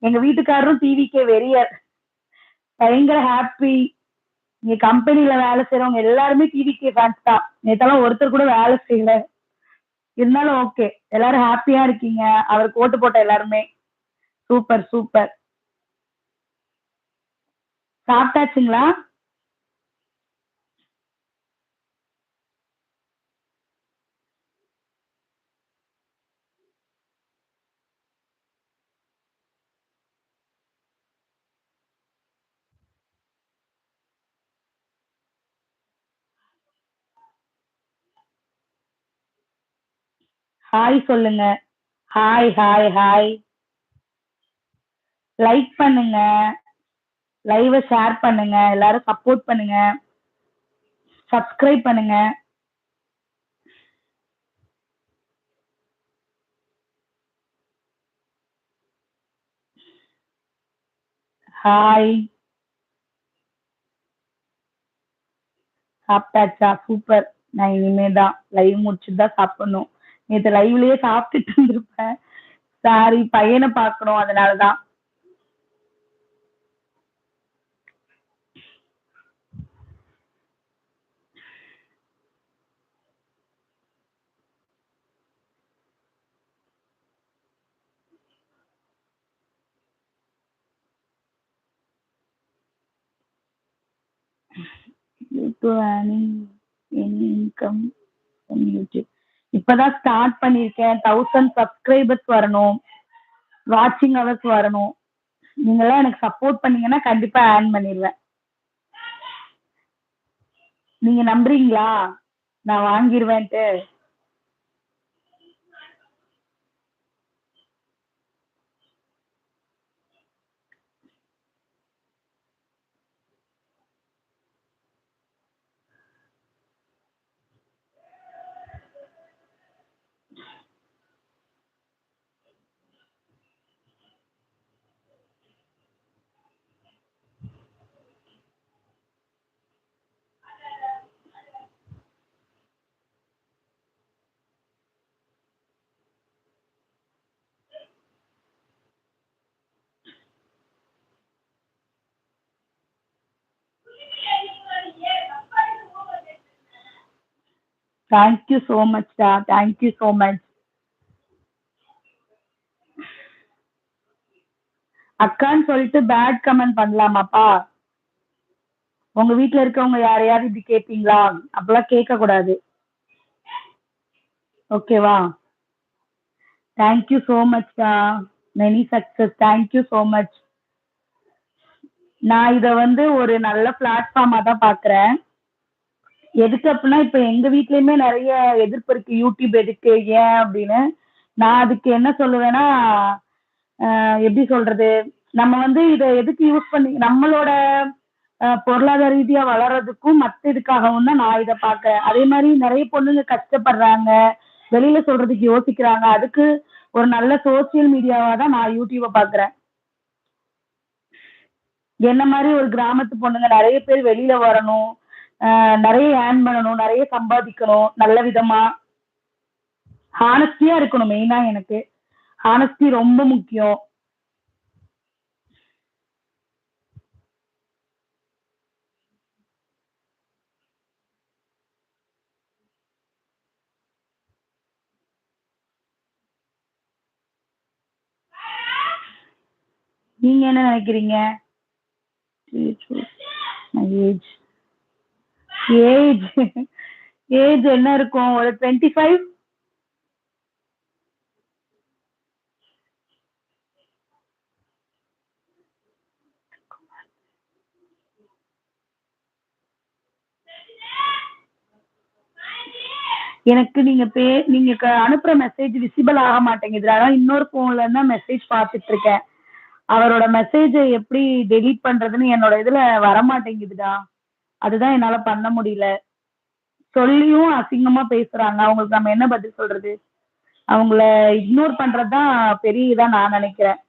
எங்க வீட்டுக்காரரும் டிவிக்கே வெறியர். பயங்கர ஹாப்பி. இங்க கம்பெனில வேலை செய்றவங்க எல்லாருமே டிவிக்கே ஃபேன்ஸ் தான். நேத்தெல்லாம் ஒருத்தர் கூட வேலை செய்யல. இருந்தாலும் ஓகே. எல்லாரும் ஹாப்பியா இருக்கீங்க. அவருக்கு ஓட்டு போட்ட எல்லாருமே. Super, super. சாப்பிட்டாச்சுங்களா? ஹாய் சொல்லுங்க. Hi, hi, hi. லைக் பண்ணுங்க. லைவ ஷேர் பண்ணுங்க. எல்லாரும் சப்போர்ட் பண்ணுங்க. சப்ஸ்கிரைப் பண்ணுங்க. ஹாய். சாப்பிட்டாச்சா? சூப்பர். நான் இனிமே தான் லைவ் முடிச்சுட்டு தான் சாப்பிடணும். நேத்து லைவ்லயே சாப்பிட்டுட்டு இருந்திருப்பேன். சாரி பையனை பார்க்கணும் அதனாலதான். இன்கம் யூடியூப் இப்பதான் ஸ்டார்ட் பண்ணிருக்கேன். 1000 சப்ஸ்கிரைபர்ஸ் வரணும். வாட்சிங் ஹவர்ஸ் வரணும். நீங்கெல்லாம் எனக்கு சப்போர்ட் பண்ணீங்கன்னா கண்டிப்பா ஆன் பண்ணிடுவேன். நீங்க நம்புறீங்களா நான் வாங்கிருவேன்ட்டு? தேங்க்யூ சோ மச்டா. Thank you so much. அக்கான்னு சொல்லிட்டு பேட் கமெண்ட் பண்ணலாமாப்பா? உங்க வீட்ல இருக்கவங்க யாரையாவது இப்படி கேட்பீங்களா? அப்பெல்லாம் கேட்க கூடாது. ஓகேவா? தேங்க்யூ சோ மச்டா. Many success. Thank you so much. நான் இத வந்து ஒரு நல்ல பிளாட்ஃபார்மா தான் பாக்குறேன். எதுக்கு அப்படின்னா இப்ப எங்க வீட்லயுமே நிறைய எதிர்ப்பு இருக்கு. யூடியூப் எதுக்கு, ஏன் அப்படின்னு. நான் அதுக்கு என்ன சொல்லுவேன்னா, எப்படி சொல்றது, நம்ம வந்து இதை எதுக்கு யூஸ் பண்ணி நம்மளோட பொருளாதார ரீதியா வளர்றதுக்கும் மத்த இதுக்காகவும் தான் நான் இதை பார்க்கறேன். அதே மாதிரி நிறைய பொண்ணுங்க கஷ்டப்படுறாங்க, வெளியில சொல்றதுக்கு யோசிக்கிறாங்க. அதுக்கு ஒரு நல்ல சோசியல் மீடியாவா தான் நான் யூடியூப பாக்குறேன். என்ன மாதிரி ஒரு கிராமத்து பொண்ணுங்க நிறைய பேர் வெளியில வரணும், நிறைய ஏர்ன் பண்ணணும், நிறைய சம்பாதிக்கணும், நல்ல விதமா ஹானஸ்டியா இருக்கணும். மெயினா எனக்கு ஹானஸ்டி ரொம்ப முக்கியம். நீங்க என்ன நினைக்கிறீங்க? ஏஜ் ஏஜ் ஏஜ் என்ன இருக்கும்? ஒரு 25. எனக்கு நீங்க அனுப்புற மெசேஜ் விசிபிள் ஆக மாட்டேங்குது. அதான் இன்னொரு போன்ல இருந்தா மெசேஜ் பார்த்துட்டு இருக்கேன். அவரோட மெசேஜ் எப்படி டெலீட் பண்றதுன்னு என்னோட இதுல வரமாட்டேங்குதுடா. அதுதான் என்னால பண்ண முடியல. சொல்லியும் அசிங்கமா பேசுறாங்க. அவங்களுக்கு நம்ம என்ன பதில் சொல்றது? அவங்கள இக்னோர் பண்றதுதான் பெரிய இதா நான் நினைக்கிறேன்.